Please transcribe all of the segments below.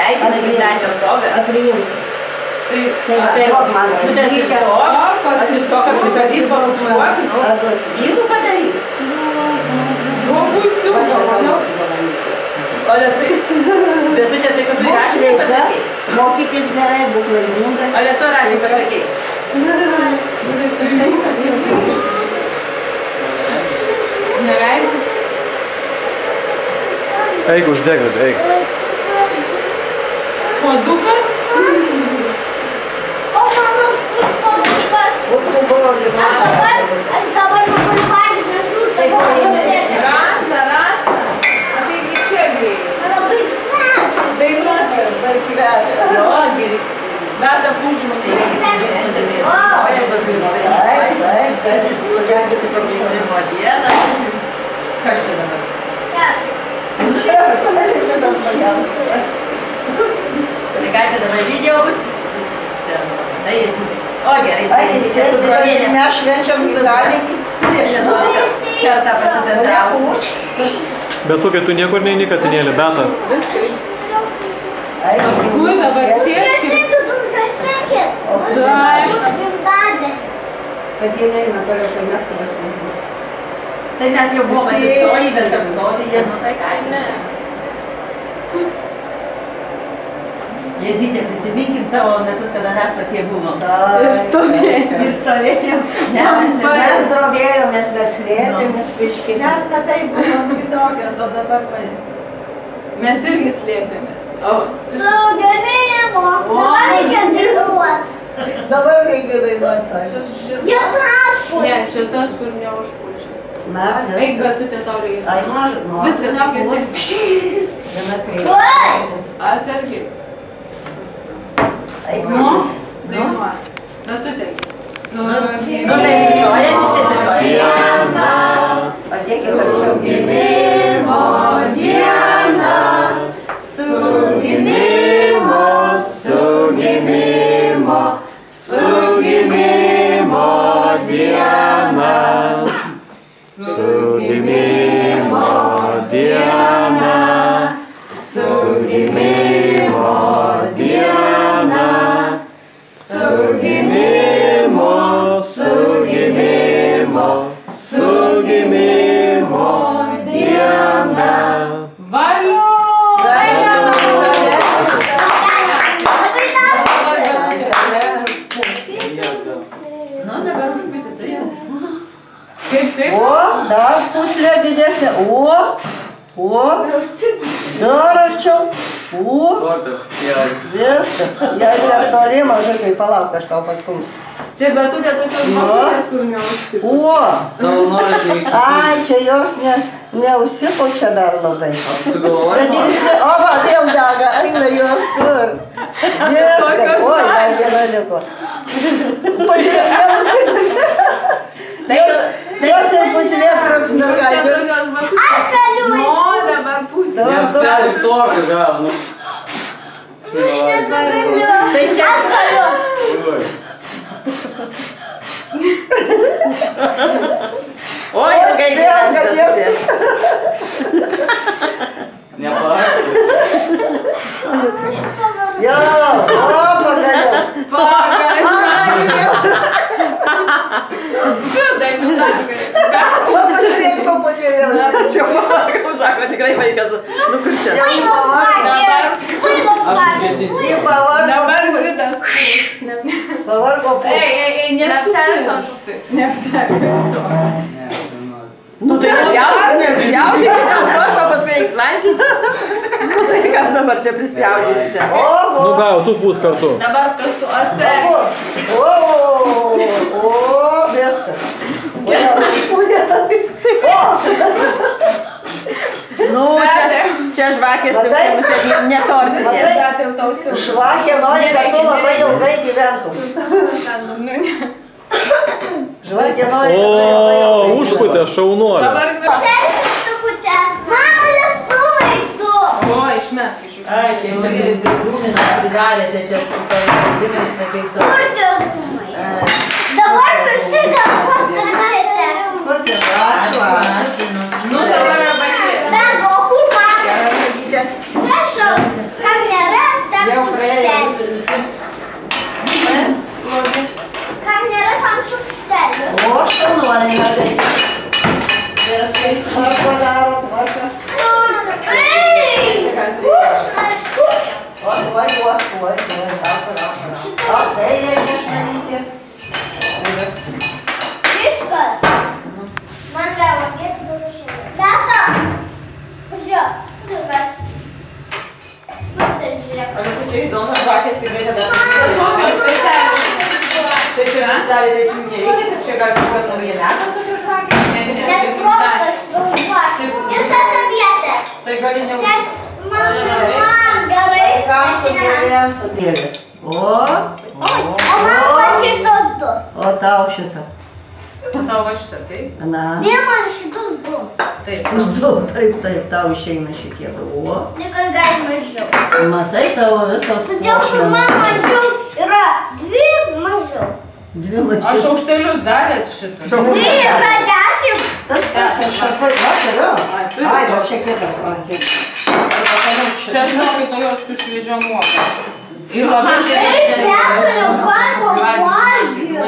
sveikina gimtadienio proga. Priimsiu. Tai atsistok apsikabink, pabučiuok, vynų padaryk. Drobusiu. Olia, tai, bet tu čia tai, kad tu rašai pasakei. Mokykis gerai, būk laiminga. Olia, tu rašai pasakei. Neleidžiu. Eik, uždegit, eik. Puodukas. O mano puodukas. Aš dabar noriu patys nežūti. Tai ko jie Rasa. Ateik į čia greit. Man labai kvepia. Dainuosi. dar kvepia. Jo, geri. Data užmačiai. Olia, bus gimtadienis. Taip. Pagelbėsi pagrindimo dieną. Kas čia dabar? Čia. Tai ką čia dabar video bus? Čia, tai atsitik. O gerai, čia su brolienė. Mes švenčiam gimtadienį. Kartą pasibendravom. Bet tu, kai tu niekur neini, katinėlį, Beta. Paskui dabar sėksi. Kad jie neina toliau, tai mes kada švenčiam. Tai mes jau buvom atsistoję, bet apstoję, nu tai ką, ne. Jėdzytė, prisiminkim savo metus, kada mes tokie buvom. Ir stovėjom. Mes drovėjomės, mes slėpėmės, biškį. Mes tai buvom kitokios, o dabar Mes irgi slėpėme. Sugebėjimo. Dabar reikia dainuot. Dabar reikia dainuot, sakė. Jau traškui. Ne, čia tas, kur neužpučia. Na, Eik, bet tu te tau reikia. Ai, maža, nu. Viskas apkėsi. Viena kreipia. Atsargiai. Eik, Nu, maža. dainuoja. Bet tu te. Nu, tai stoja, visi atsistoja. Padėkit arčiau. Gimimo diena, su gimimo diena, su gimimo diena, su gimimo diena, su gimimo diena. Valio! Nu, dabar užpyti tai. Kaip taip? O, dar puslė didesnė. O, dar arčiau. O, viskas. Jeigu dar toli mažai, tai palauk, aš tau pastumsiu. Čia bet tu te tokios bakutės, kur neužsipu. O, ai, čia jos neusipučia dar labai. Bet jis, o va, vėl dega, eina jos kur. Viskas, oi, dar viena liko. Pažiūrėk, neusipučia. Jos ir puslė truks mergaitė. Aš galiu. O, dabar pusė. Aš negaliu. Tai čia Aš galiu. Oi, ilgai gyvens. Jo, o, pagaliau. Dainų takai. O, pažiūrėk, to patėvėl. Čia pavargau, sako, tikrai vaikas nukurčia. Pailo partija. Jį pavargo. Dabar vidas. Pavargo po. Ei, neapsargo. Neapsargo. Nu tai jaudžiai, dėl karto paskui reiks valgyti. Nu tai ką dabar čia prispjaudysite. Nu gal, tu pūs kartu. Dabar kartu atsargiai. O, viskas. Nu, čia žvakės tikriausiai ne tortinės. Žvakė nori, kad tu labai ilgai gyventum. Žvakė nori, kad tu labai O, ilgai užputė šaunuolė. Dabar Mama, lėktuvai tu. O, išmesk iš jų. Ai, čia prigrūmina, pridarėte čia su pagrindimais vaikais. Kur tie rūmai? Dabar visi galvos kalbėte. Nu, dabar arba čia. Bet o kur man? Prašau, kam nėra? Jau praėjo visi. Kam nėra tam šaukštelio? O, šaunuoliai mergaitė. Ir skaičiuoja padaro tvarką. O, tuoj, tai reikia išmanyti. Viskas. Man gavo kiek panašiai. Tata! Pažiūrėk. Viskas. Pasižiūrėk. O čia įdomu, žvakės tikrai tada. Tai čia dalį dačių nereikia, čia gal kažkas nauja metam tokia žvakė? Net prosto šitos žvakės. Ir tas avietės. Tai gali ne... Man gerai. Kam sudėlėm sudėlės? O man va šitos du. O tau šitą. Tau va šitą, taip? Na. Ne, man šitos du. Taip. Taip, tau išeina šitie. O. Nekas gali mažiau. Matai, tavo visos Todėl, kad man mažiau yra dvi mažiau. Dvi Aš mažiau. šaukštelius davėt šitą. Dvi yra 10. Tas kažkas šapai, va, turiu. Ai, va, šiek tiek tas lankė. Čia žinokit, nuo jos su šviežiom uogom. Ir labai Taip, keturių kartų valgyju.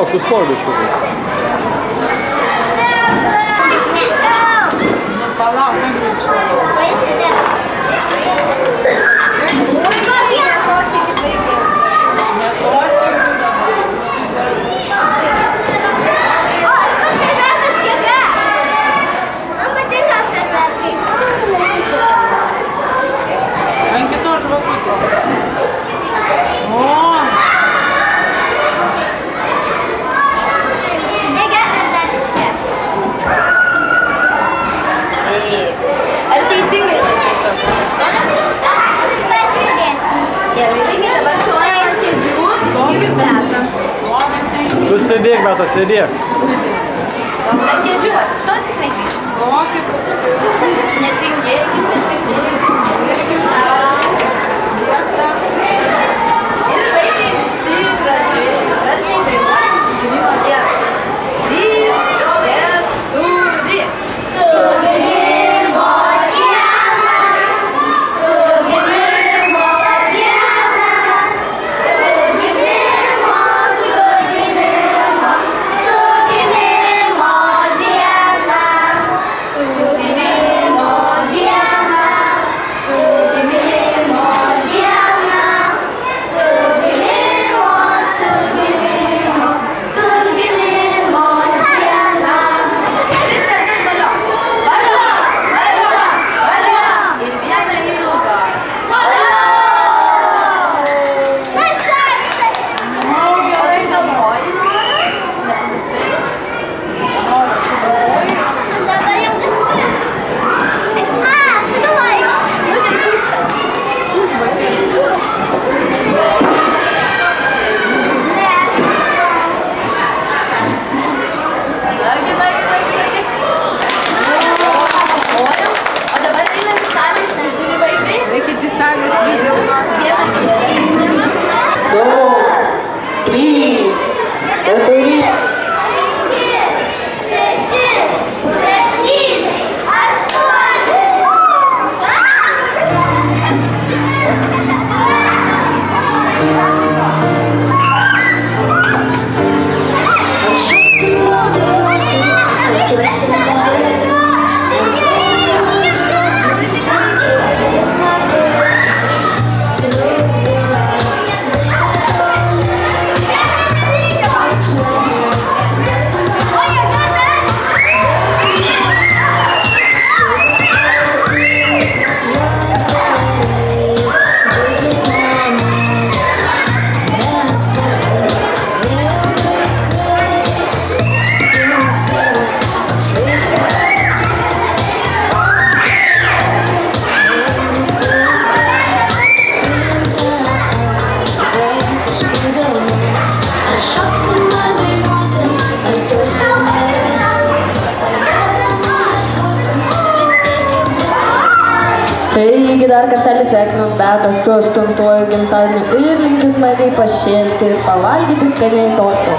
Palauk, sustok biškutį. Palauk, negreičiau. Ant kitos žvakutės. O! Ar teisingai tiesiog? Gerai, reikia dabar stojam ant kėdžių, išskyrus Betą. Tu sėdėk, Beta, sėdėk. Ant kėdžių, atsistosi kreikis. O, kaip aukštai. Netingėkis, netingėkis. Ir vaikai visi gražiai, garsiai dainuosim sugyvimo dieną. 3, 4. Sugyvimo diena, sugyvimo diena, sugyvimo, sugyvimo, sugyvimo diena, sugyvimo diena, sugyvimo diena, sugyvimo, sugyvimo, sugyvimo diena. Valio, valio, valio. Ir vieną ilgą. Valio. O, gerai, galvoji, nori? Nepanašiai. O, sugalvoji? O dabar einam į salės vidurį, vaikai. Eikit į salės vidurį. Vieną kėdę. 2, 3, 4. 6, 7, 8. Taigi dar kartelį sveikinam Betą su 8-uoju gimtadieniu ir linkiu smagiai pašėlti ir pavalgyti skaniai torto.